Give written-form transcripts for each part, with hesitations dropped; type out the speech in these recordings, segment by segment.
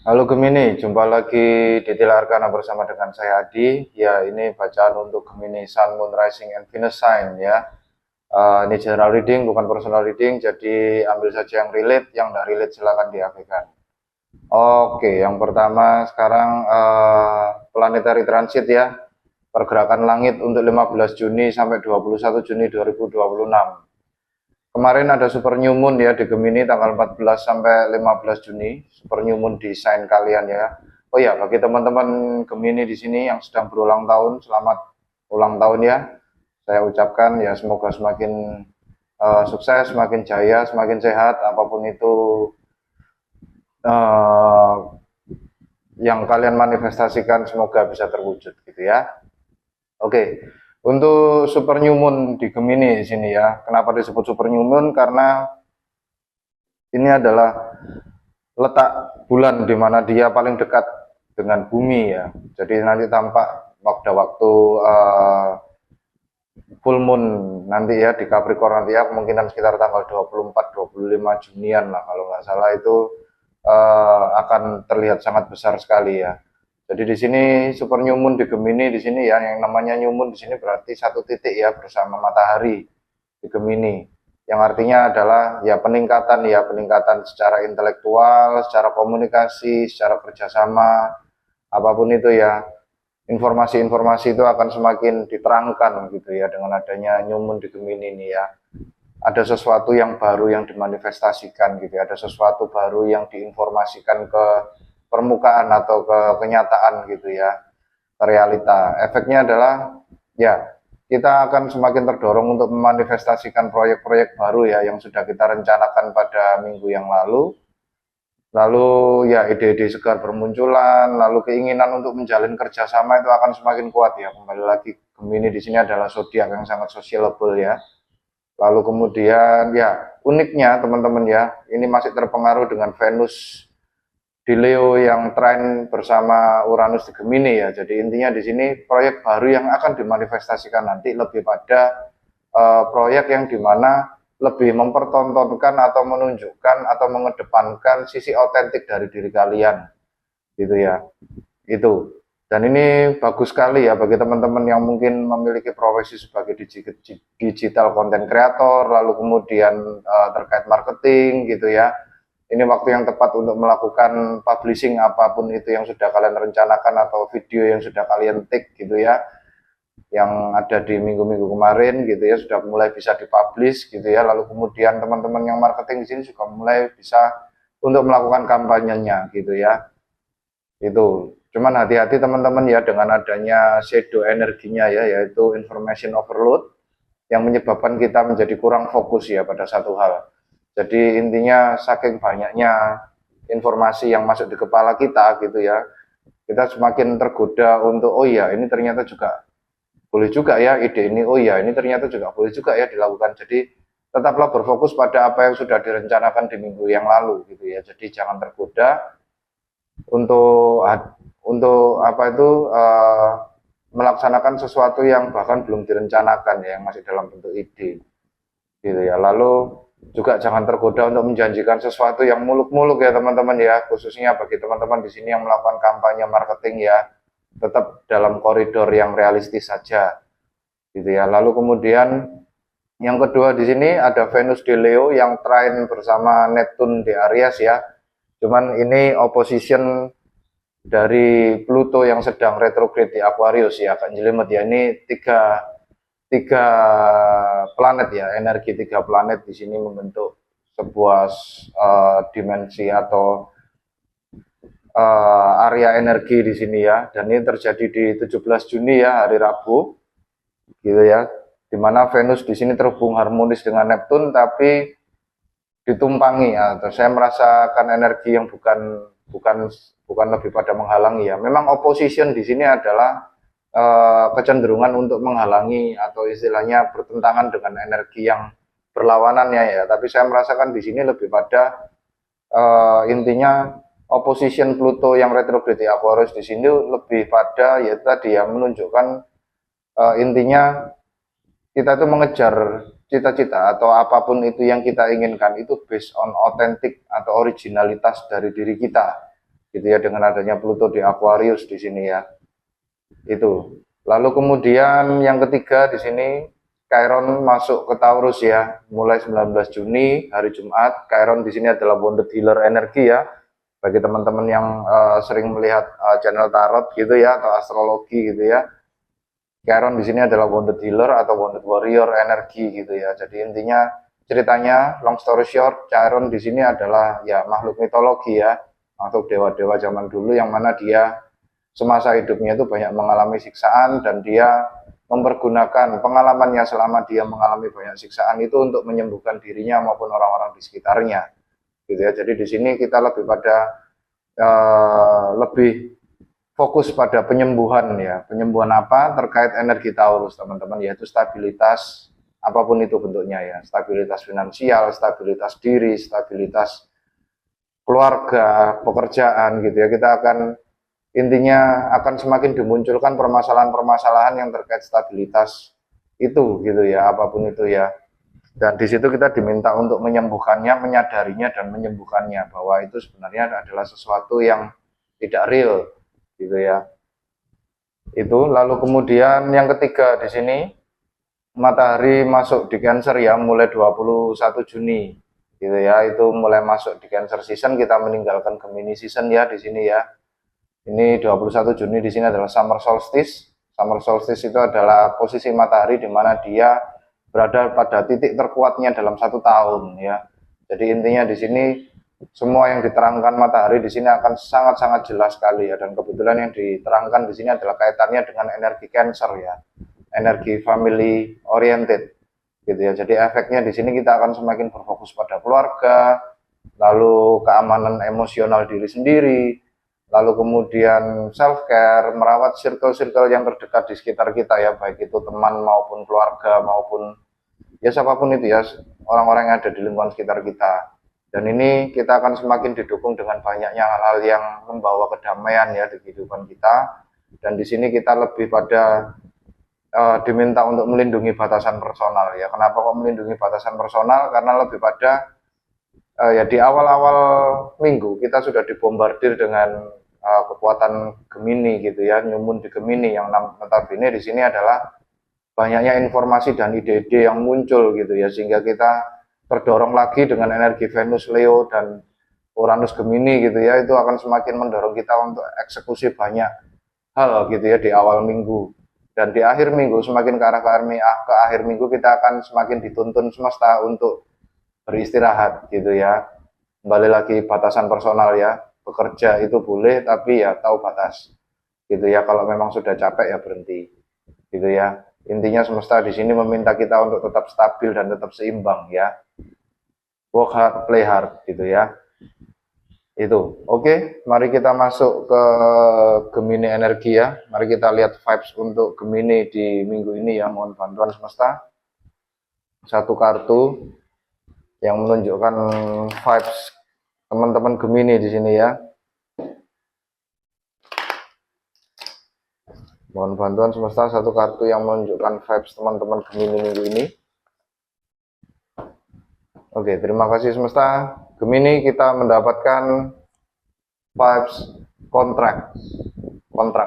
Halo Gemini, jumpa lagi di Tilarkana bersama dengan saya Adi. Ya, ini bacaan untuk Gemini Sun, Moon, Rising, and Venus sign ya. Ini general reading, bukan personal reading, jadi ambil saja yang relate, yang tidak relate silakan diabaikan. Oke, yang pertama sekarang planetary transit ya, pergerakan langit untuk 15 Juni sampai 21 Juni 2026. Kemarin ada super new moon ya di Gemini tanggal 14 sampai 15 Juni, super new moon di sign kalian ya. Oh ya, bagi teman-teman Gemini di sini yang sedang berulang tahun, selamat ulang tahun ya. Saya ucapkan ya semoga semakin sukses, semakin jaya, semakin sehat, apapun itu uh, yang kalian manifestasikan semoga bisa terwujud gitu ya. Oke, untuk super new moon di Gemini di sini ya. Kenapa disebut super new moon? Karena ini adalah letak bulan di mana dia paling dekat dengan bumi ya. Jadi nanti tampak pada waktu full moon nanti ya di Capricorn nanti ya kemungkinan sekitar tanggal 24-25 Junian lah kalau nggak salah itu akan terlihat sangat besar sekali ya. Jadi di sini super new moon di Gemini di sini ya, yang namanya new moon di sini berarti satu titik ya bersama matahari di Gemini. Yang artinya adalah ya peningkatan secara intelektual, secara komunikasi, secara kerjasama, apapun itu ya. Informasi-informasi itu akan semakin diterangkan gitu ya dengan adanya new moon di Gemini ini ya. Ada sesuatu yang baru yang dimanifestasikan gitu ya, ada sesuatu baru yang diinformasikan ke permukaan atau ke kenyataan gitu ya, ke realita. Efeknya adalah ya kita akan semakin terdorong untuk memanifestasikan proyek-proyek baru ya yang sudah kita rencanakan pada minggu yang lalu. Lalu ya ide-ide segar bermunculan, lalu keinginan untuk menjalin kerjasama itu akan semakin kuat ya. Kembali lagi Gemini di sini adalah zodiak yang sangat sociable ya. Lalu kemudian ya uniknya teman-teman ya, ini masih terpengaruh dengan Venus di Leo yang tren bersama Uranus di Gemini ya. Jadi intinya di sini proyek baru yang akan dimanifestasikan nanti lebih pada proyek yang dimana lebih mempertontonkan atau menunjukkan atau mengedepankan sisi otentik dari diri kalian gitu ya. Itu. Dan ini bagus sekali ya bagi teman-teman yang mungkin memiliki profesi sebagai digital content creator, lalu kemudian terkait marketing gitu ya. Ini waktu yang tepat untuk melakukan publishing apapun itu yang sudah kalian rencanakan atau video yang sudah kalian take gitu ya, yang ada di minggu-minggu kemarin gitu ya sudah mulai bisa dipublish gitu ya. Lalu kemudian teman-teman yang marketing di sini juga mulai bisa untuk melakukan kampanyenya gitu ya. Itu. Cuman hati-hati teman-teman ya dengan adanya shadow energinya ya, yaitu information overload yang menyebabkan kita menjadi kurang fokus ya pada satu hal. Jadi intinya saking banyaknya informasi yang masuk di kepala kita gitu ya, kita semakin tergoda untuk oh iya ini ternyata juga boleh juga ya ide ini, oh iya ini ternyata juga boleh juga ya dilakukan. Jadi tetaplah berfokus pada apa yang sudah direncanakan di minggu yang lalu gitu ya. Jadi jangan tergoda untuk apa itu melaksanakan sesuatu yang bahkan belum direncanakan ya, yang masih dalam bentuk ide gitu ya. Lalu juga jangan tergoda untuk menjanjikan sesuatu yang muluk-muluk ya teman-teman ya, khususnya bagi teman-teman di sini yang melakukan kampanye marketing ya, tetap dalam koridor yang realistis saja gitu ya. Lalu kemudian yang kedua di sini ada Venus di Leo yang trine bersama Neptune di Aries ya. Cuman ini opposition dari Pluto yang sedang retrograde di Aquarius ya, kan jelimet ya. Ini tiga tiga planet ya, energi tiga planet di sini membentuk sebuah dimensi atau area energi di sini ya. Dan ini terjadi di 17 Juni ya, hari Rabu gitu ya. Dimana Venus di sini terhubung harmonis dengan Neptune tapi ditumpangi ya. Atau saya merasakan energi yang bukan bukan bukan lebih pada menghalangi ya. Memang opposition di sini adalah kecenderungan untuk menghalangi atau istilahnya bertentangan dengan energi yang berlawanannya ya. Tapi saya merasakan di sini lebih pada intinya opposition Pluto yang retrograde di Aquarius di sini lebih pada ya tadi ya menunjukkan intinya kita itu mengejar cita-cita atau apapun itu yang kita inginkan itu based on otentik atau originalitas dari diri kita gitu ya, dengan adanya Pluto di Aquarius di sini ya. Itu. Lalu kemudian yang ketiga di sini Chiron masuk ke Taurus ya, mulai 19 Juni hari Jumat. Chiron di sini adalah wounded healer energi ya. Bagi teman-teman yang sering melihat channel tarot gitu ya, atau astrologi gitu ya, Chiron di sini adalah wounded healer atau wounded warrior energi gitu ya. Jadi intinya ceritanya long story short, Chiron di sini adalah ya makhluk mitologi ya, makhluk dewa-dewa zaman dulu yang mana dia semasa hidupnya itu banyak mengalami siksaan dan dia mempergunakan pengalamannya selama dia mengalami banyak siksaan itu untuk menyembuhkan dirinya maupun orang-orang di sekitarnya gitu ya. Jadi di sini kita lebih pada lebih fokus pada penyembuhan ya. Penyembuhan apa? Terkait energi Taurus teman-teman, yaitu stabilitas apapun itu bentuknya ya. Stabilitas finansial, stabilitas diri, stabilitas keluarga, pekerjaan gitu ya. Kita akan intinya akan semakin dimunculkan permasalahan-permasalahan yang terkait stabilitas itu gitu ya, apapun itu ya. Dan di situ kita diminta untuk menyembuhkannya, menyadarinya dan menyembuhkannya bahwa itu sebenarnya adalah sesuatu yang tidak real gitu ya. Itu lalu kemudian yang ketiga di sini matahari masuk di Cancer ya, mulai 21 Juni gitu ya. Itu mulai masuk di Cancer season, kita meninggalkan Gemini season ya di sini ya. Ini 21 Juni di sini adalah summer solstice. Summer solstice itu adalah posisi matahari di mana dia berada pada titik terkuatnya dalam 1 tahun ya. Jadi intinya di sini semua yang diterangkan matahari di sini akan sangat-sangat jelas sekali ya. Dan kebetulan yang diterangkan di sini adalah kaitannya dengan energi Cancer ya, energi family oriented gitu ya. Jadi efeknya di sini kita akan semakin berfokus pada keluarga, lalu keamanan emosional diri sendiri, lalu kemudian self care, merawat circle-circle yang terdekat di sekitar kita ya, baik itu teman maupun keluarga maupun ya siapapun itu ya, orang-orang yang ada di lingkungan sekitar kita. Dan ini kita akan semakin didukung dengan banyaknya hal-hal yang membawa kedamaian ya di kehidupan kita. Dan di sini kita lebih pada diminta untuk melindungi batasan personal ya. Kenapa kok melindungi batasan personal? Karena lebih pada ya di awal-awal minggu kita sudah dibombardir dengan kekuatan Gemini gitu ya, nyumun di Gemini yang notabene di sini adalah banyaknya informasi dan ide-ide yang muncul gitu ya, sehingga kita terdorong lagi dengan energi Venus Leo dan Uranus Gemini gitu ya. Itu akan semakin mendorong kita untuk eksekusi banyak hal gitu ya di awal minggu, dan di akhir minggu semakin ke arah ke akhir minggu kita akan semakin dituntun semesta untuk beristirahat gitu ya. Kembali lagi batasan personal ya, bekerja itu boleh tapi ya tahu batas gitu ya. Kalau memang sudah capek ya berhenti gitu ya. Intinya semesta di sini meminta kita untuk tetap stabil dan tetap seimbang ya. Work hard, play hard gitu ya. Itu oke, mari kita masuk ke Gemini energi ya. Mari kita lihat vibes untuk Gemini di minggu ini ya. Mohon bantuan semesta. Satu kartu yang menunjukkan vibes teman-teman Gemini di sini ya. Mohon bantuan semesta, satu kartu yang menunjukkan vibes teman-teman Gemini minggu ini. Oke, terima kasih semesta. Gemini, kita mendapatkan vibes kontrak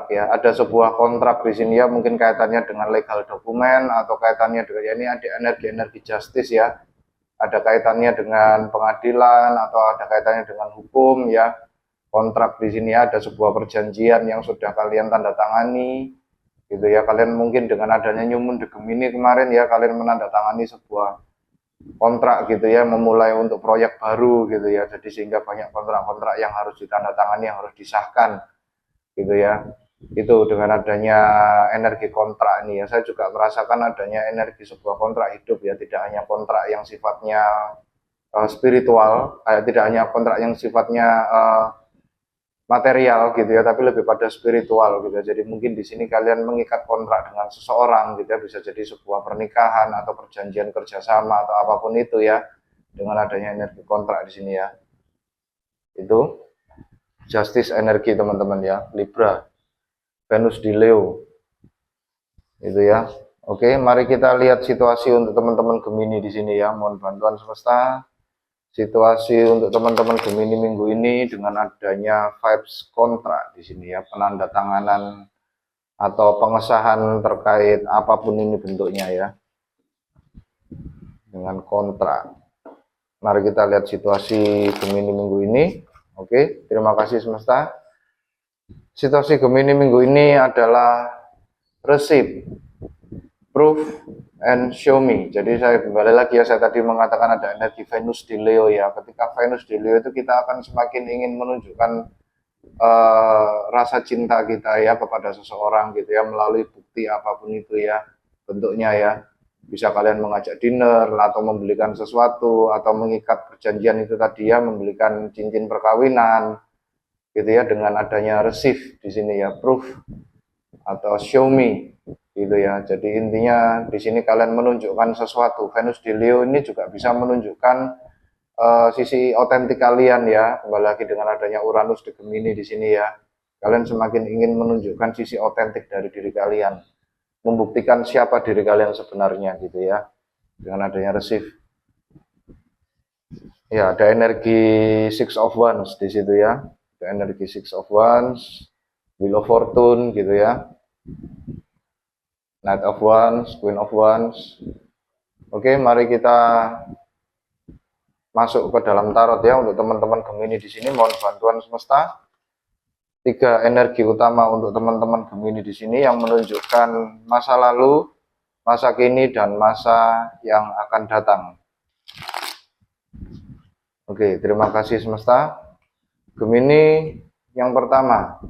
ya. Ada sebuah kontrak di sini ya, mungkin kaitannya dengan legal dokumen atau kaitannya dengan ya, ini ada energi justice ya. Ada kaitannya dengan pengadilan atau ada kaitannya dengan hukum ya. Kontrak di sini ada sebuah perjanjian yang sudah kalian tanda tangani gitu ya. Kalian mungkin dengan adanya nyumun di Gemini kemarin ya, kalian menandatangani sebuah kontrak gitu ya, memulai untuk proyek baru gitu ya. Jadi sehingga banyak kontrak-kontrak yang harus ditandatangani, yang harus disahkan gitu ya. Itu dengan adanya energi kontrak ini ya, saya juga merasakan adanya energi sebuah kontrak hidup ya, tidak hanya kontrak yang sifatnya spiritual, tidak hanya kontrak yang sifatnya material gitu ya, tapi lebih pada spiritual gitu ya. Jadi mungkin di sini kalian mengikat kontrak dengan seseorang gitu ya, bisa jadi sebuah pernikahan atau perjanjian kerjasama atau apapun itu ya, dengan adanya energi kontrak di sini ya. Itu justice energi teman-teman ya, Libra, Venus di Leo itu ya. Oke, mari kita lihat situasi untuk teman-teman Gemini di sini ya. Mohon bantuan semesta. situasi untuk teman-teman Gemini minggu ini dengan adanya vibes kontrak di sini ya, penanda tanganan atau pengesahan terkait apapun ini bentuknya ya, dengan kontrak. Mari kita lihat situasi Gemini minggu ini. Oke, terima kasih semesta. Situasi Gemini minggu ini adalah receive, proof, and show me. Jadi saya kembali lagi ya, saya tadi mengatakan ada energi Venus di Leo ya. Ketika Venus di Leo itu kita akan semakin ingin menunjukkan rasa cinta kita ya kepada seseorang gitu ya, melalui bukti apapun itu ya bentuknya ya. Bisa kalian mengajak dinner atau membelikan sesuatu atau mengikat perjanjian itu tadi ya, membelikan cincin perkawinan gitu ya, dengan adanya receive di sini ya, proof atau show me gitu ya. Jadi intinya di sini kalian menunjukkan sesuatu. Venus di Leo ini juga bisa menunjukkan sisi otentik kalian ya. Kembali lagi dengan adanya Uranus di Gemini di sini ya. Kalian semakin ingin menunjukkan sisi otentik dari diri kalian, membuktikan siapa diri kalian sebenarnya gitu ya, dengan adanya receive. Ya, ada energi Six of Wands di situ ya. Ada energi Six of Wands, Wheel of Fortune gitu ya. Knight of Wands, Queen of Wands. Oke, mari kita masuk ke dalam tarot ya untuk teman-teman Gemini di sini. Mohon bantuan semesta. 3 energi utama untuk teman-teman Gemini di sini yang menunjukkan masa lalu, masa kini, dan masa yang akan datang. Oke, terima kasih semesta. Gemini yang pertama,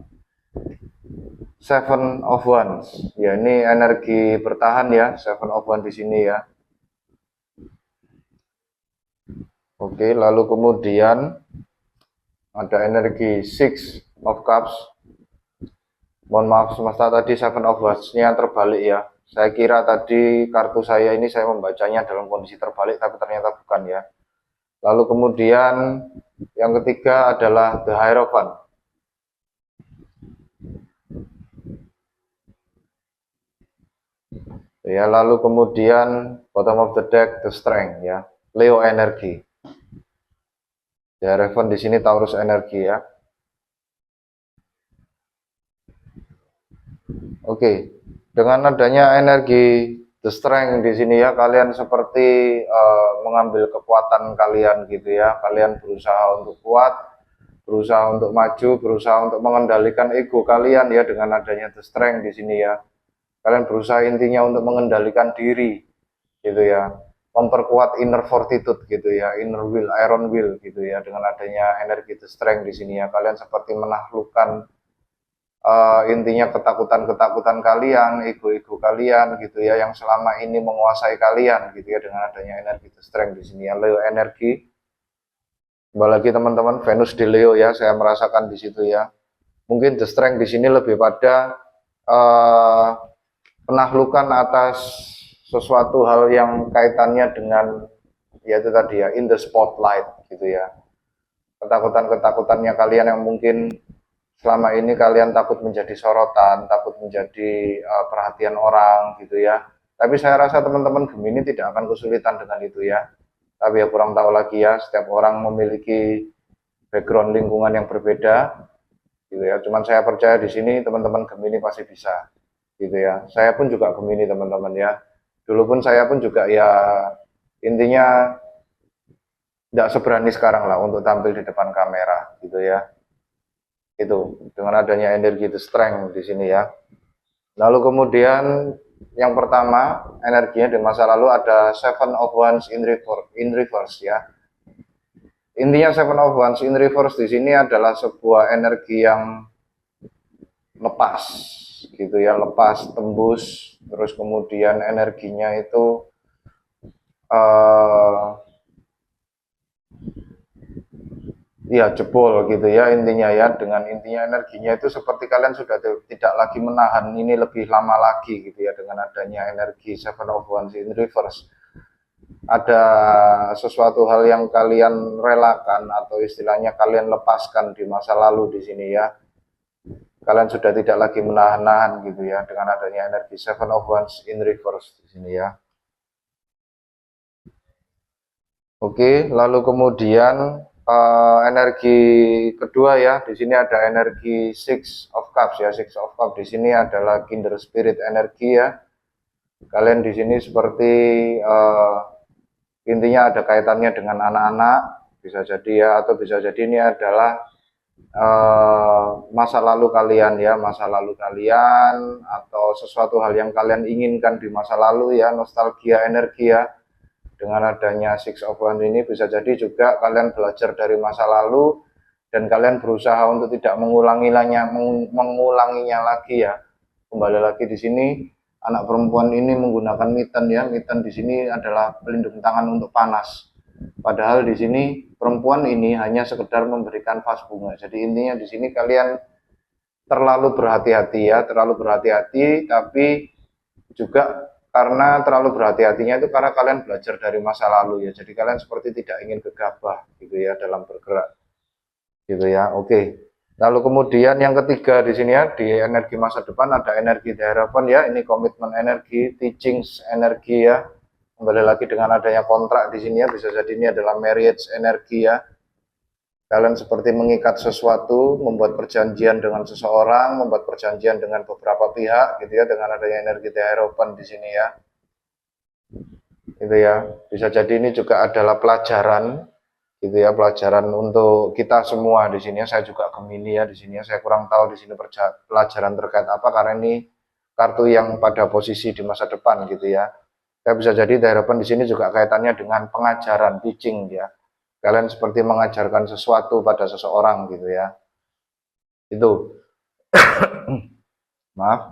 Seven of Wands. Ya, ini energi bertahan ya, Seven of Wands di sini ya. Oke, lalu kemudian ada energi Six of Cups. Mohon maaf semesta, tadi Seven of Wands-nya terbalik ya. Saya kira tadi kartu saya ini saya membacanya dalam kondisi terbalik, tapi ternyata bukan ya. Lalu kemudian yang ketiga adalah The Hierophant. Ya, lalu kemudian bottom of the deck The Strength ya. Leo energi. The Hierophant di sini Taurus energi ya. Oke, dengan adanya energi The Strength di sini ya, kalian seperti mengambil kekuatan kalian gitu ya. Kalian berusaha untuk kuat, berusaha untuk maju, berusaha untuk mengendalikan ego kalian ya dengan adanya The Strength di sini ya. Kalian berusaha intinya untuk mengendalikan diri gitu ya. Memperkuat inner fortitude gitu ya, inner will, iron will gitu ya, dengan adanya energi The Strength di sini ya. Kalian seperti menaklukkan intinya ketakutan-ketakutan kalian, ego-ego kalian gitu ya, yang selama ini menguasai kalian gitu ya, dengan adanya energi The Strength di sini ya. Leo energi. Kembali lagi teman-teman, Venus di Leo ya, saya merasakan di situ ya. Mungkin The Strength di sini lebih pada penaklukan atas sesuatu hal yang kaitannya dengan yaitu tadi ya, in the spotlight gitu ya. Ketakutan-ketakutannya kalian yang mungkin selama ini kalian takut menjadi sorotan, takut menjadi perhatian orang gitu ya. Tapi saya rasa teman-teman Gemini tidak akan kesulitan dengan itu ya. Tapi ya kurang tahu lagi ya, setiap orang memiliki background lingkungan yang berbeda gitu ya. Cuman saya percaya di sini teman-teman Gemini pasti bisa gitu ya. Saya pun juga Gemini teman-teman ya. Dulu pun saya pun juga ya intinya tidak seberani sekarang lah untuk tampil di depan kamera gitu ya. Itu dengan adanya energi The Strength di sini ya. Lalu kemudian yang pertama energinya di masa lalu ada Seven of Wands in reverse ya. Intinya Seven of Wands in reverse di sini adalah sebuah energi yang lepas gitu ya, lepas, tembus, terus kemudian energinya itu ya jebol gitu ya intinya ya. Dengan intinya energinya itu seperti kalian sudah tidak lagi menahan ini lebih lama lagi gitu ya, dengan adanya energi Seven of Wands in reverse. Ada sesuatu hal yang kalian relakan atau istilahnya kalian lepaskan di masa lalu di sini ya. Kalian sudah tidak lagi menahan-nahan gitu ya, dengan adanya energi Seven of Wands in reverse di sini ya. Oke, lalu kemudian energi kedua ya, di sini ada energi Six of Cups ya. Six of Cups di sini adalah Kinder Spirit energi ya. Kalian di sini seperti intinya ada kaitannya dengan anak-anak, bisa jadi ya, atau bisa jadi ini adalah masa lalu kalian ya, masa lalu kalian atau sesuatu hal yang kalian inginkan di masa lalu ya, nostalgia energi ya. Dengan adanya Six of Wands ini bisa jadi juga kalian belajar dari masa lalu dan kalian berusaha untuk tidak mengulanginya lagi ya. Kembali lagi di sini anak perempuan ini menggunakan mitten ya. Mitten di sini adalah pelindung tangan untuk panas. Padahal di sini perempuan ini hanya sekedar memberikan vas bunga. Jadi intinya di sini kalian terlalu berhati-hati ya, terlalu berhati-hati, tapi juga karena terlalu berhati-hatinya itu karena kalian belajar dari masa lalu ya. Jadi kalian seperti tidak ingin gegabah gitu ya dalam bergerak. Gitu ya. Oke. Lalu kemudian yang ketiga di sini ya, di energi masa depan ada energi The Hierophant ya. Ini komitmen energi, teachings energi ya. Kembali lagi dengan adanya kontrak di sini ya, bisa jadi ini adalah marriage energi ya. Kalian seperti mengikat sesuatu, membuat perjanjian dengan seseorang, membuat perjanjian dengan beberapa pihak gitu ya, dengan adanya energi The Hierophant di sini ya. Gitu ya. Bisa jadi ini juga adalah pelajaran gitu ya, pelajaran untuk kita semua di sini ya. Saya juga Gemini ya di sini ya. Saya kurang tahu di sini pelajaran terkait apa karena ini kartu yang pada posisi di masa depan gitu ya. Ya bisa jadi The Hierophant di sini juga kaitannya dengan pengajaran, teaching ya. Kalian seperti mengajarkan sesuatu pada seseorang gitu ya. Itu. Maaf.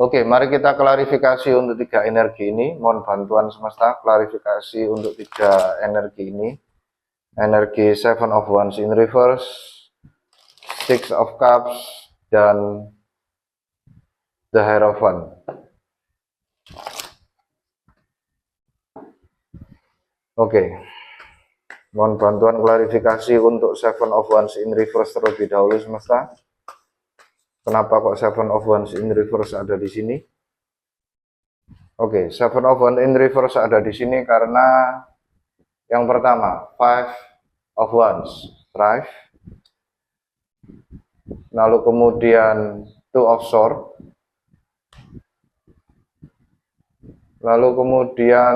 Oke, mari kita klarifikasi untuk tiga energi ini. Mohon bantuan semesta klarifikasi untuk tiga energi ini. Energi Seven of Wands in reverse, Six of Cups, dan The Hierophant. Oke. Mohon bantuan klarifikasi untuk Seven of Wands in reverse terlebih dahulu semesta. Kenapa kok Seven of Wands in reverse ada di sini? Oke, Seven of Wands in reverse ada di sini karena yang pertama, Five of Wands, Strife. Lalu kemudian Two of Swords. Lalu kemudian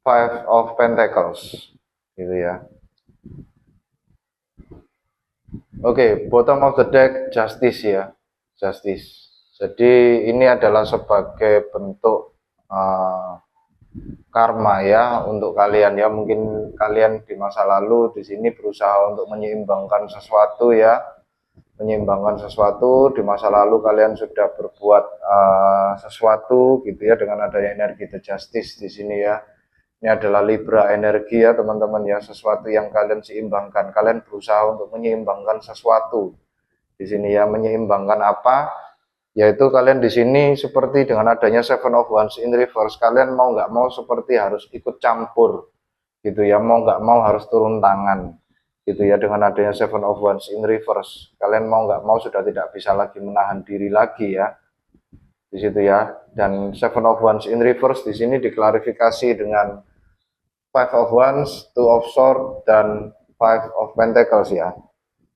Five of Pentacles, gitu ya. Oke, bottom of the deck Justice ya, Justice. Jadi ini adalah sebagai bentuk karma ya untuk kalian ya. Mungkin kalian di masa lalu di sini berusaha untuk menyeimbangkan sesuatu ya, menyeimbangkan sesuatu di masa lalu kalian sudah berbuat sesuatu gitu ya dengan adanya energi The Justice di sini ya. Ini adalah Libra energi ya teman-teman ya, sesuatu yang kalian seimbangkan. Kalian berusaha untuk menyeimbangkan sesuatu di sini ya, menyeimbangkan apa? Yaitu kalian di sini seperti dengan adanya Seven of Wands in reverse, kalian mau nggak mau seperti harus ikut campur gitu ya, mau nggak mau harus turun tangan gitu ya dengan adanya Seven of Wands in reverse. Kalian mau nggak mau sudah tidak bisa lagi menahan diri lagi ya di situ ya. Dan Seven of Wands in reverse di sini diklarifikasi dengan Five of Wands, Two of Swords, dan Five of Pentacles ya.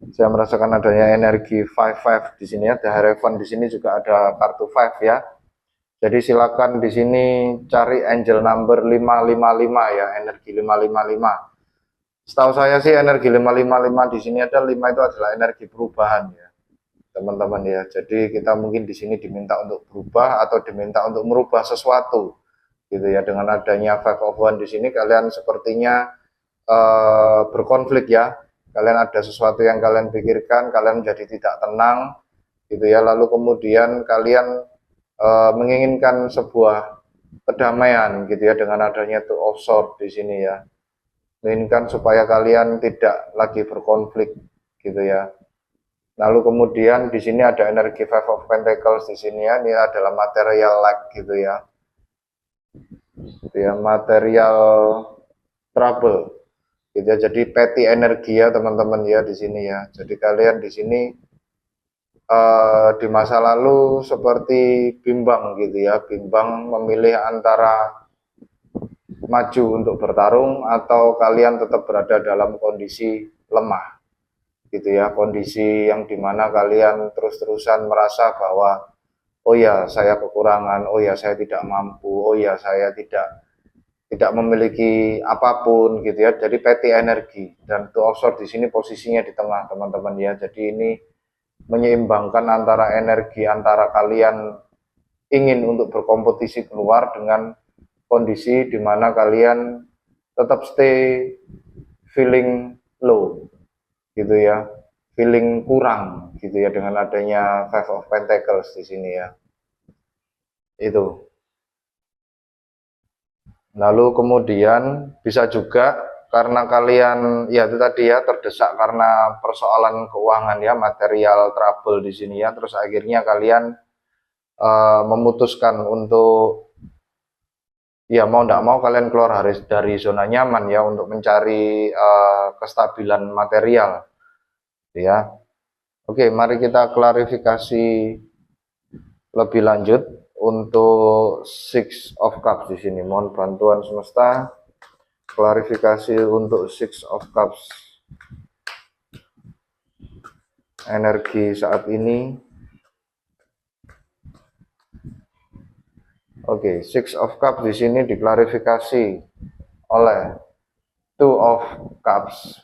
Saya merasakan adanya energi Five di sini ya. The Hierophant di sini juga ada kartu Five ya. Jadi silakan di sini cari angel number 555 ya, energi 555. Setahu saya sih energi 555 di sini ada 5 itu adalah energi perubahan ya, teman-teman ya. Jadi kita mungkin di sini diminta untuk berubah atau diminta untuk merubah sesuatu. Gitu ya, dengan adanya Five of Wands di sini kalian sepertinya berkonflik ya. Kalian ada sesuatu yang kalian pikirkan, kalian menjadi tidak tenang gitu ya. Lalu kemudian kalian menginginkan sebuah kedamaian gitu ya dengan adanya Two of Swords di sini ya. Menginginkan supaya kalian tidak lagi berkonflik gitu ya. Lalu kemudian di sini ada energi Five of Pentacles di sini ya. Ini adalah material lack gitu ya. Gitu ya, material trouble gitu ya. Jadi petty energi ya teman-teman ya di sini ya. Jadi kalian di sini di masa lalu seperti bimbang gitu ya, bimbang memilih antara maju untuk bertarung atau kalian tetap berada dalam kondisi lemah gitu ya, kondisi yang dimana kalian terus-terusan merasa bahwa oh ya saya kekurangan, oh ya saya tidak mampu, oh ya saya tidak memiliki apapun gitu ya. Jadi petty energi, dan two of swords di sini posisinya di tengah teman-teman ya. Jadi ini menyeimbangkan antara energi antara kalian ingin untuk berkompetisi keluar dengan kondisi di mana kalian tetap stay feeling low gitu ya, feeling kurang gitu ya, dengan adanya Five of Pentacles di sini ya. Itu. Lalu kemudian bisa juga karena kalian ya itu tadi ya terdesak karena persoalan keuangan ya, material trouble di sini ya, terus akhirnya kalian memutuskan untuk ya mau tidak mau kalian keluar dari zona nyaman ya untuk mencari kestabilan material ya. Oke, mari kita klarifikasi lebih lanjut untuk Six of Cups di sini. Mohon bantuan semesta klarifikasi untuk Six of Cups energi saat ini. Oke, Six of Cups di sini diklarifikasi oleh Two of Cups.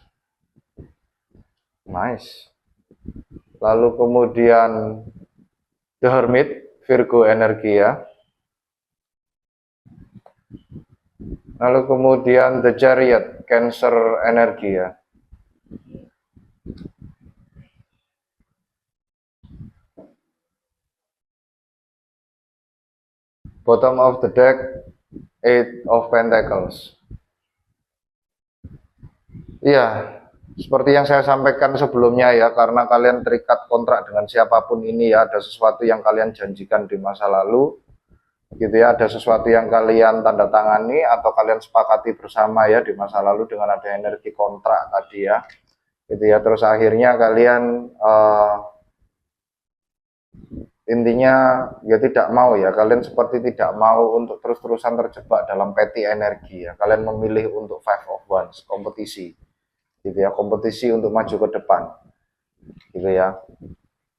Nice. Lalu kemudian The Hermit, Virgo energi ya. Lalu kemudian The Chariot, Cancer energi ya. Bottom of the deck, Eight of Pentacles. Iya, seperti yang saya sampaikan sebelumnya ya, karena kalian terikat kontrak dengan siapapun ini ya, ada sesuatu yang kalian janjikan di masa lalu, gitu ya, ada sesuatu yang kalian tanda tangani atau kalian sepakati bersama ya di masa lalu dengan ada energi kontrak tadi ya, gitu ya, terus akhirnya kalian intinya ya tidak mau ya, kalian seperti tidak mau untuk terus-terusan terjebak dalam petty energi ya, kalian memilih untuk Five of Wands, kompetisi gitu ya, kompetisi untuk maju ke depan gitu ya.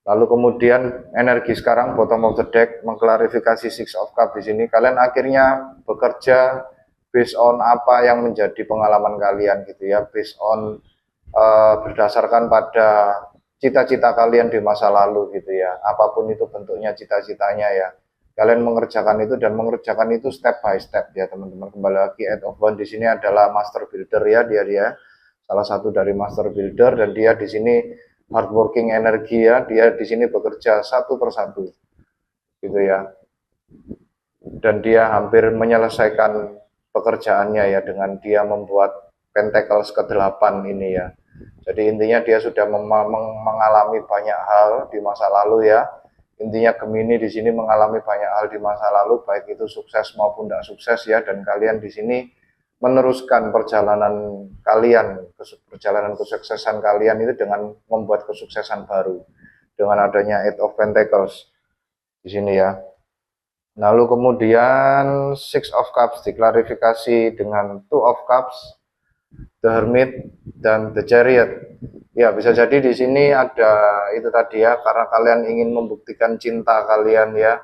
Lalu kemudian energi sekarang bottom of the deck mengklarifikasi Six of Cups di sini, kalian akhirnya bekerja based on apa yang menjadi pengalaman kalian gitu ya, based on berdasarkan pada cita-cita kalian di masa lalu gitu ya, apapun itu bentuknya cita-citanya ya, kalian mengerjakan itu dan mengerjakan itu step by step ya teman-teman. Kembali lagi Eight of Wands di sini adalah master builder ya, dia salah satu dari master builder, dan dia di sini hardworking energi ya, dia di sini bekerja satu persatu gitu ya, dan dia hampir menyelesaikan pekerjaannya ya dengan dia membuat Pentacles ke-8 ini ya. Jadi intinya dia sudah mengalami banyak hal di masa lalu ya. Intinya Gemini di sini mengalami banyak hal di masa lalu, baik itu sukses maupun tidak sukses ya, dan kalian di sini meneruskan perjalanan kalian, perjalanan kesuksesan kalian itu dengan membuat kesuksesan baru dengan adanya Eight of Pentacles di sini ya. Lalu kemudian Six of Cups diklarifikasi dengan Two of Cups, The Hermit, dan The Chariot. Ya, bisa jadi di sini ada itu tadi ya, karena kalian ingin membuktikan cinta kalian ya,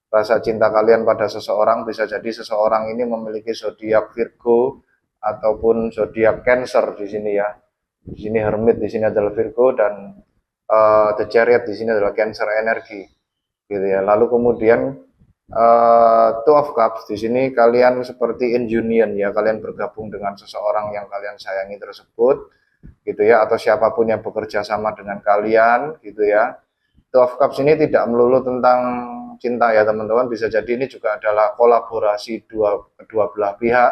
rasa cinta kalian pada seseorang. Bisa jadi seseorang ini memiliki zodiak Virgo ataupun zodiak Cancer di sini ya. Di sini Hermit di sini adalah Virgo, dan The Chariot di sini adalah Cancer energi, gitu ya. Lalu kemudian Two of Cups di sini kalian seperti in union ya, kalian bergabung dengan seseorang yang kalian sayangi tersebut gitu ya, atau siapapun yang bekerja sama dengan kalian gitu ya. Two of Cups ini tidak melulu tentang cinta ya teman-teman, bisa jadi ini juga adalah kolaborasi kedua belah pihak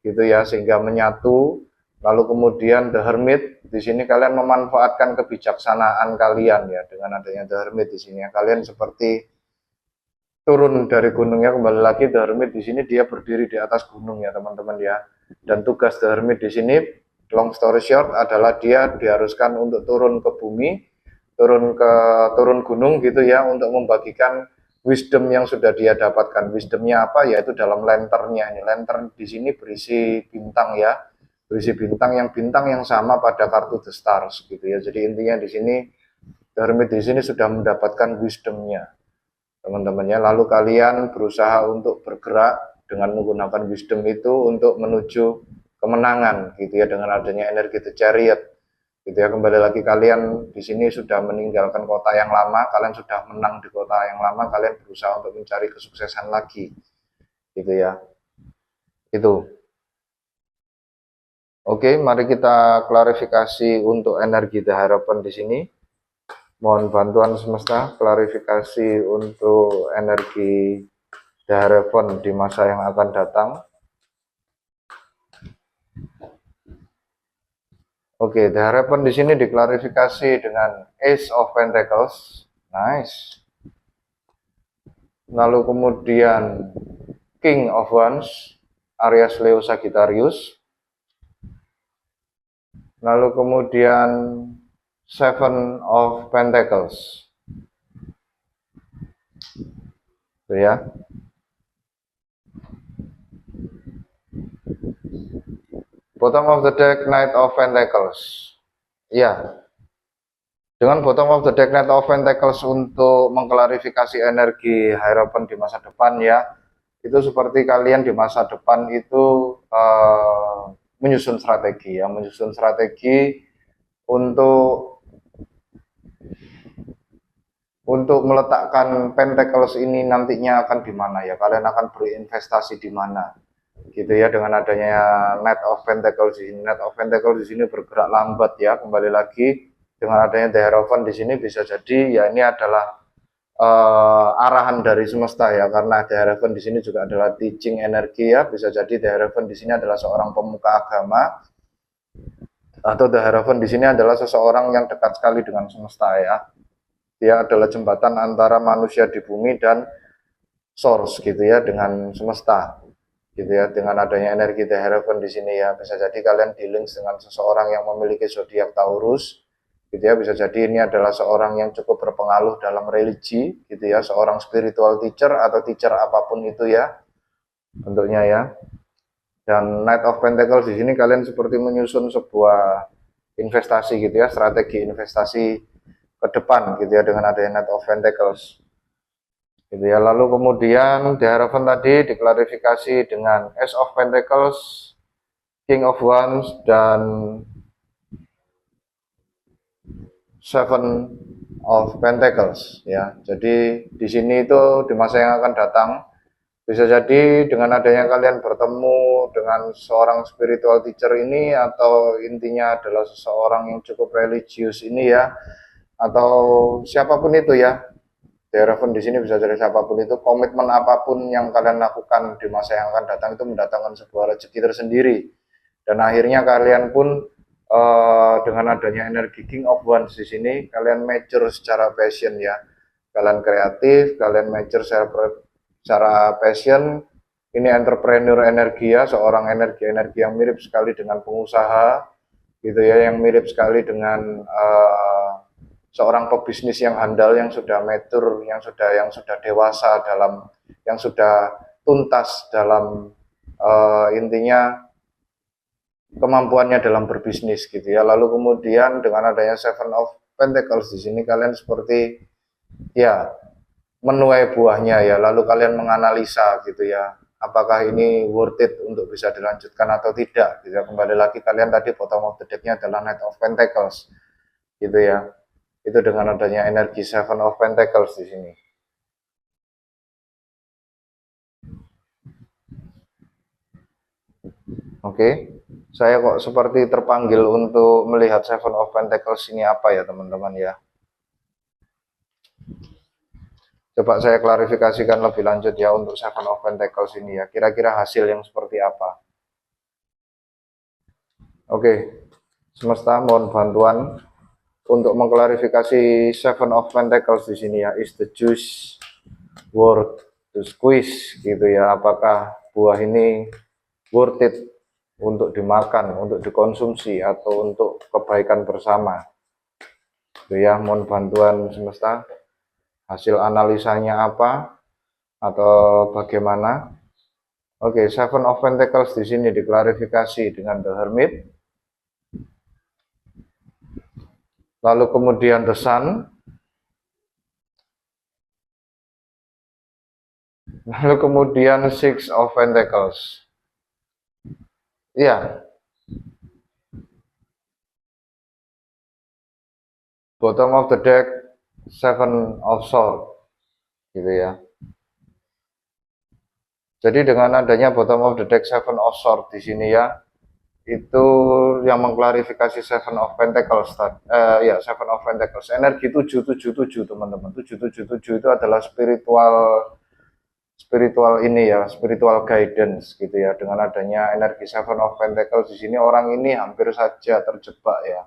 gitu ya, sehingga menyatu. Lalu kemudian The Hermit di sini kalian memanfaatkan kebijaksanaan kalian ya, dengan adanya The Hermit di sini ya, kalian seperti turun dari gunungnya. Kembali lagi The Hermit di sini dia berdiri di atas gunung ya teman-teman ya, dan tugas The Hermit di sini long story short adalah dia diharuskan untuk turun ke bumi, turun gunung gitu ya, untuk membagikan wisdom yang sudah dia dapatkan. Wisdomnya apa? Yaitu dalam lanternnya. Ini lantern di sini berisi bintang ya, berisi bintang yang sama pada kartu The Stars gitu ya. Jadi intinya di sini Hermit di sini sudah mendapatkan wisdomnya, teman-temannya. Lalu kalian berusaha untuk bergerak dengan menggunakan wisdom itu untuk menuju kemenangan gitu ya, dengan adanya energi The Chariot gitu ya. Kembali lagi kalian di sini sudah meninggalkan kota yang lama, kalian sudah menang di kota yang lama, kalian berusaha untuk mencari kesuksesan lagi gitu ya. Itu. Oke, mari kita klarifikasi untuk energi The Hierophant di sini. Mohon bantuan semesta klarifikasi untuk energi The Hierophant di masa yang akan datang. Oke, The Hierophant di sini diklarifikasi dengan Ace of Pentacles. Nice. Lalu kemudian King of Wands, Aries, Leo, Sagittarius. Lalu kemudian Seven of Pentacles. Itu ya. Bottom of the deck, Knight of Pentacles. Ya. Dengan bottom of the deck, Knight of Pentacles untuk mengklarifikasi energi Hierophant di masa depan ya. Itu seperti kalian di masa depan itu menyusun strategi ya, menyusun strategi untuk meletakkan Pentacles ini nantinya akan di mana ya, kalian akan berinvestasi di mana gitu ya. Dengan adanya Knight of Pentacles di sini, Knight of Pentacles di sini bergerak lambat ya. Kembali lagi dengan adanya The Hierophant di sini bisa jadi ya ini adalah arahan dari semesta ya, karena The Hierophant di sini juga adalah teaching energi ya. Bisa jadi The Hierophant di sini adalah seorang pemuka agama, atau The Hierophant di sini adalah seseorang yang dekat sekali dengan semesta ya. Dia adalah jembatan antara manusia di bumi dan source gitu ya, dengan semesta gitu ya. Dengan adanya energi The Hierophant di sini ya, bisa jadi kalian dealing dengan seseorang yang memiliki zodiak Taurus gitu ya. Bisa jadi ini adalah seorang yang cukup berpengaruh dalam religi gitu ya, seorang spiritual teacher atau teacher apapun itu ya bentuknya ya. Dan Knight of Pentacles di sini kalian seperti menyusun sebuah investasi gitu ya, strategi investasi ke depan gitu ya, dengan adanya Knight of Pentacles gitu ya. Lalu kemudian The Hierophant tadi diklarifikasi dengan Ace of Pentacles, King of Wands, dan Seven of Pentacles ya. Jadi di sini itu di masa yang akan datang bisa jadi dengan adanya kalian bertemu dengan seorang spiritual teacher ini, atau intinya adalah seseorang yang cukup religius ini ya, atau siapapun itu ya. The Hierophant di sini bisa jadi siapapun itu, komitmen apapun yang kalian lakukan di masa yang akan datang itu mendatangkan sebuah rezeki tersendiri. Dan akhirnya kalian pun dengan adanya energi King of Wands di sini, kalian mature secara passion ya. Kalian kreatif, kalian mature secara passion. Ini entrepreneur energi ya, seorang energi yang mirip sekali dengan pengusaha gitu ya, yang mirip sekali dengan seorang pebisnis yang handal, yang sudah mature, yang sudah dewasa dalam, yang sudah tuntas dalam intinya kemampuannya dalam berbisnis gitu ya. Lalu kemudian dengan adanya Seven of Pentacles di sini, kalian seperti ya menuai buahnya ya. Lalu kalian menganalisa gitu ya, apakah ini worth it untuk bisa dilanjutkan atau tidak gitu ya. Kembali lagi kalian tadi bottom of the deck-nya adalah Knight of Pentacles gitu ya. Itu dengan adanya energi Seven of Pentacles di sini. Oke, saya kok seperti terpanggil untuk melihat Seven of Pentacles ini apa ya teman-teman ya. Coba saya klarifikasikan lebih lanjut ya untuk Seven of Pentacles ini ya. Kira-kira hasil yang seperti apa. Oke, semesta mohon bantuan untuk mengklarifikasi Seven of Pentacles di sini ya. Is the juice worth to squeeze gitu ya. Apakah buah ini worth it untuk dimakan, untuk dikonsumsi, atau untuk kebaikan bersama gitu ya. Mohon bantuan semesta, hasil analisanya apa, atau bagaimana? Oke, Seven of Pentacles di sini diklarifikasi dengan The Hermit. Lalu kemudian The Sun. Lalu kemudian Six of Pentacles. Iya. Bottom of the deck, Seven of Swords. Gitu ya. Jadi dengan adanya bottom of the deck Seven of Swords di sini ya, itu yang mengklarifikasi Seven of Pentacles ya, Seven of Pentacles. Energi 777 teman-teman. 777 itu adalah spiritual ini ya, spiritual guidance gitu ya. Dengan adanya energi Seven of Pentacles di sini, orang ini hampir saja terjebak ya.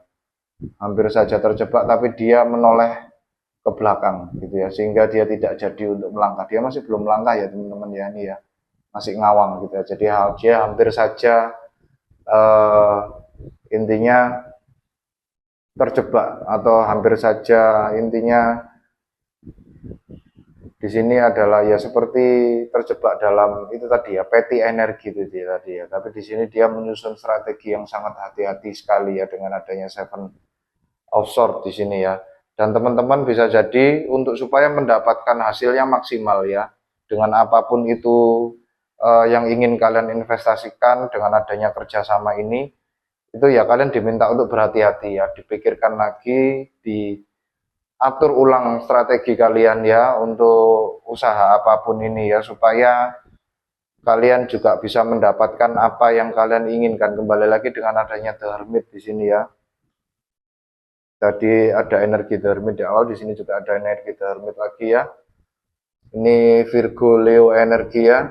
Hampir saja terjebak, tapi dia menoleh ke belakang gitu ya, sehingga dia tidak jadi untuk melangkah. Dia masih belum melangkah ya teman-teman ya, ini ya, masih ngawang gitu ya. Jadi dia hampir saja intinya terjebak, atau hampir saja intinya di sini adalah ya seperti terjebak dalam itu tadi ya, petty energi itu dia tadi ya. Tapi di sini dia menyusun strategi yang sangat hati-hati sekali ya dengan adanya Seven of Swords di sini ya. Dan teman-teman bisa jadi untuk supaya mendapatkan hasil yang maksimal ya, dengan apapun itu yang ingin kalian investasikan dengan adanya kerjasama ini, itu ya kalian diminta untuk berhati-hati ya, dipikirkan lagi, diatur ulang strategi kalian ya untuk usaha apapun ini ya, supaya kalian juga bisa mendapatkan apa yang kalian inginkan. Kembali lagi dengan adanya The Hermit di sini ya. Tadi ada energi The Hermit di awal, di sini juga ada energi The Hermit lagi ya. Ini Virgo Leo energi ya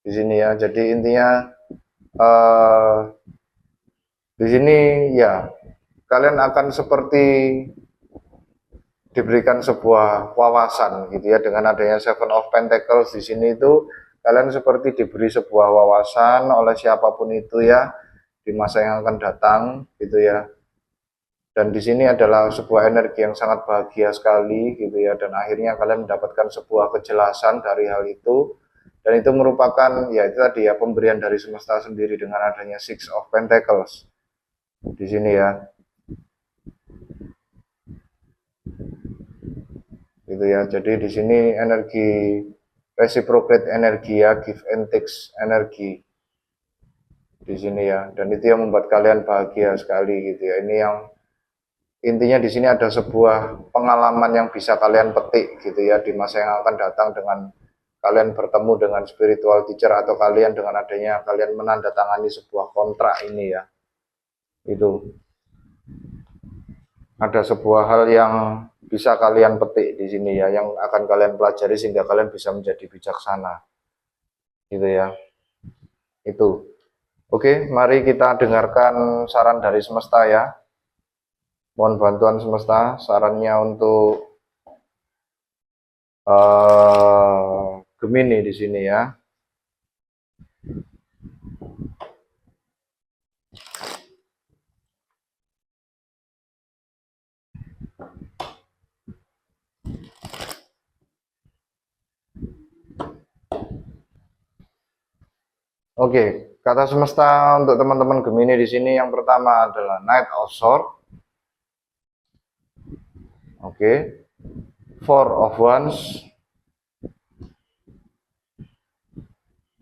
di sini ya. Jadi intinya di sini ya kalian akan seperti diberikan sebuah wawasan gitu ya, dengan adanya Seven of Pentacles di sini itu kalian seperti diberi sebuah wawasan oleh siapapun itu ya di masa yang akan datang gitu ya. Dan di sini adalah sebuah energi yang sangat bahagia sekali gitu ya, dan akhirnya kalian mendapatkan sebuah kejelasan dari hal itu, dan itu merupakan ya itu tadi ya, pemberian dari semesta sendiri dengan adanya Six of Pentacles di sini ya. Gitu ya. Jadi di sini energi reciprocate energi ya, give and takes energi di sini ya, dan itu yang membuat kalian bahagia sekali gitu ya. Ini yang intinya di sini ada sebuah pengalaman yang bisa kalian petik gitu ya di masa yang akan datang, dengan kalian bertemu dengan spiritual teacher, atau kalian dengan adanya kalian menandatangani sebuah kontrak ini ya. Itu ada sebuah hal yang bisa kalian petik di sini ya, yang akan kalian pelajari sehingga kalian bisa menjadi bijaksana. Gitu ya. Itu. Oke, mari kita dengarkan saran dari semesta ya. Mohon bantuan semesta, sarannya untuk Gemini di sini ya. Oke, kata semesta untuk teman-teman Gemini di sini yang pertama adalah Knight of Swords. Oke. Four of Wands.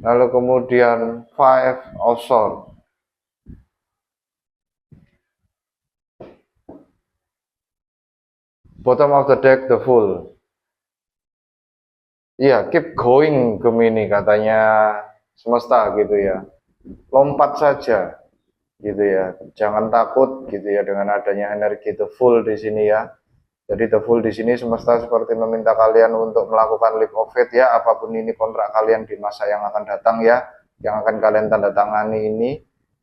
Lalu kemudian Five of Swords. Bottom of the deck, the Fool. Iya, keep going Gemini katanya semesta gitu ya. Lompat saja gitu ya. Jangan takut gitu ya dengan adanya energi the Fool di sini ya. Jadi the Fool di sini semesta seperti meminta kalian untuk melakukan leap of faith ya, apapun ini kontrak kalian di masa yang akan datang ya, yang akan kalian tanda tangani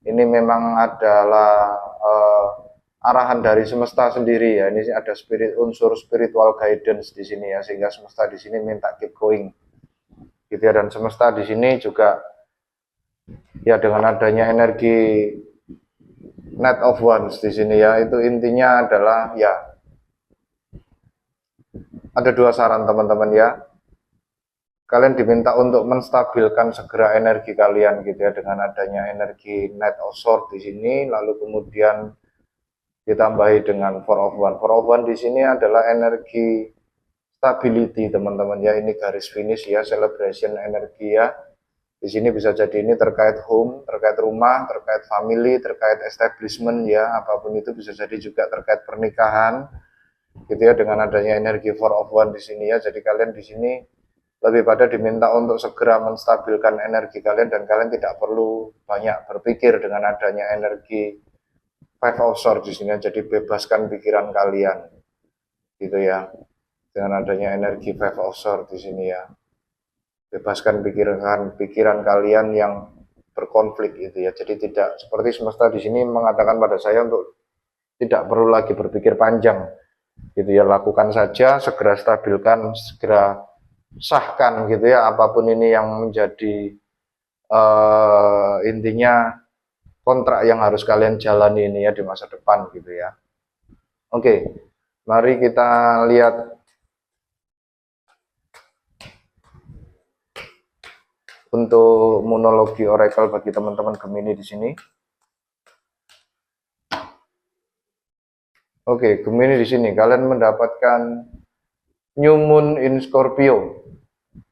ini memang adalah arahan dari semesta sendiri ya. Ini ada unsur spiritual guidance di sini ya, sehingga semesta di sini minta keep going gitu ya. Dan semesta di sini juga ya dengan adanya energi Knight of Wands di sini ya, itu intinya adalah ya, ada dua saran teman-teman ya. kalian diminta untuk menstabilkan segera energi kalian gitu ya, dengan adanya energi Knight of Swords di sini, lalu kemudian ditambahi dengan Four of Wands. Four of Wands di sini adalah energi stability teman-teman ya, ini garis finish ya, celebration energi ya. Di sini bisa jadi ini terkait home, terkait rumah, terkait family, terkait establishment ya, apapun itu, bisa jadi juga terkait pernikahan gitu ya, dengan adanya energi Four of Wands di sini ya. Jadi kalian di sini lebih pada diminta untuk segera menstabilkan energi kalian, dan kalian tidak perlu banyak berpikir dengan adanya energi Five of Swords di sini. Jadi bebaskan pikiran kalian gitu ya, dengan adanya energi Five of Swords di sini ya. Bebaskan pikiran kalian yang berkonflik gitu ya. Jadi tidak seperti semesta di sini mengatakan pada saya untuk tidak perlu lagi berpikir panjang gitu ya, lakukan saja, segera stabilkan, segera sahkan gitu ya, apapun ini yang menjadi intinya kontrak yang harus kalian jalani ini ya di masa depan gitu ya. Oke, mari kita lihat untuk monologi oracle bagi teman-teman Gemini di sini. Oke, Gemini di sini kalian mendapatkan New Moon in Scorpio.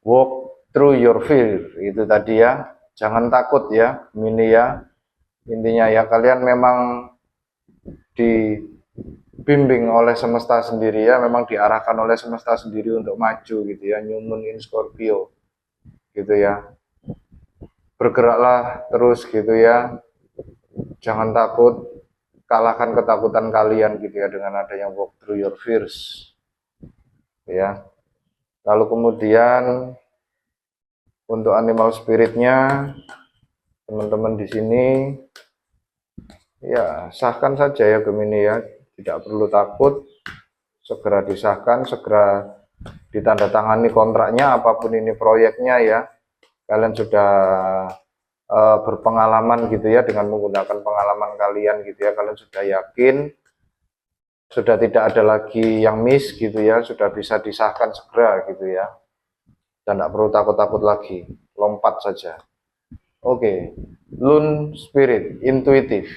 Walk through your fear, itu tadi ya, jangan takut ya Gemini ya. Intinya ya, kalian memang dibimbing oleh semesta sendiri ya, memang diarahkan oleh semesta sendiri untuk maju gitu ya. New Moon in Scorpio gitu ya, bergeraklah terus gitu ya, jangan takut, kalahkan ketakutan kalian gitu ya, dengan adanya walk through your fears ya. Lalu kemudian untuk animal spiritnya teman-teman di sini ya, sahkan saja ya Gemini ya, tidak perlu takut, segera disahkan, segera ditandatangani kontraknya, apapun ini proyeknya ya. Kalian sudah berpengalaman gitu ya, dengan menggunakan pengalaman kalian gitu ya, kalian sudah yakin, sudah tidak ada lagi yang miss gitu ya, sudah bisa disahkan segera gitu ya, dan tidak perlu takut-takut lagi, lompat saja. Oke, Lune Spirit, intuitive.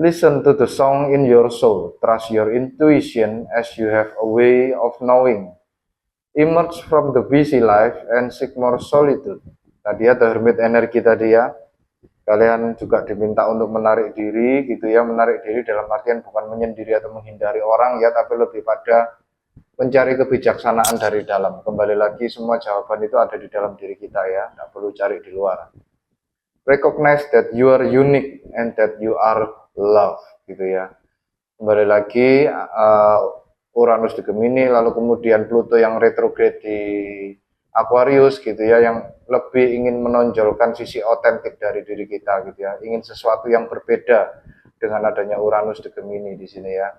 Listen to the song in your soul, trust your intuition as you have a way of knowing. Emerge from the busy life and seek more solitude. Tadi ya, the hermit energi tadi ya, kalian juga diminta untuk menarik diri gitu ya, menarik diri dalam artian bukan menyendiri atau menghindari orang ya, tapi lebih pada mencari kebijaksanaan dari dalam. Kembali lagi, semua jawaban itu ada di dalam diri kita ya, tidak perlu cari di luar. Recognize that you are unique and that you are love gitu ya. Kembali lagi, Uranus di Gemini, lalu kemudian Pluto yang retrograde di Aquarius gitu ya, yang lebih ingin menonjolkan sisi otentik dari diri kita gitu ya, ingin sesuatu yang berbeda dengan adanya Uranus di Gemini di sini ya.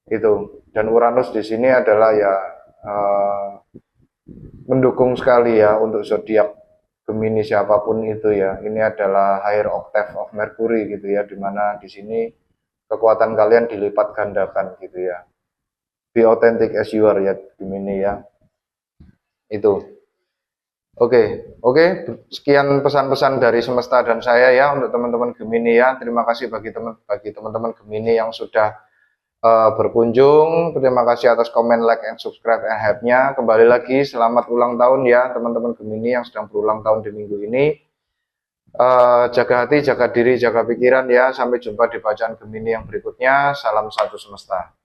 Itu, dan Uranus di sini adalah ya mendukung sekali ya untuk zodiak Gemini siapapun itu ya. Ini adalah higher octave of Mercury gitu ya, dimana di sini kekuatan kalian dilipat gandakan gitu ya. Be authentic as you are ya Gemini ya. Itu. Oke, sekian pesan-pesan dari semesta dan saya ya untuk teman-teman Gemini ya. Terima kasih bagi teman-teman Gemini yang sudah berkunjung. Terima kasih atas komen, like, and subscribe and hype-nya. Kembali lagi, selamat ulang tahun ya teman-teman Gemini yang sedang berulang tahun di minggu ini. Jaga hati, jaga diri, jaga pikiran ya. Sampai jumpa di bacaan Gemini yang berikutnya. Salam satu semesta.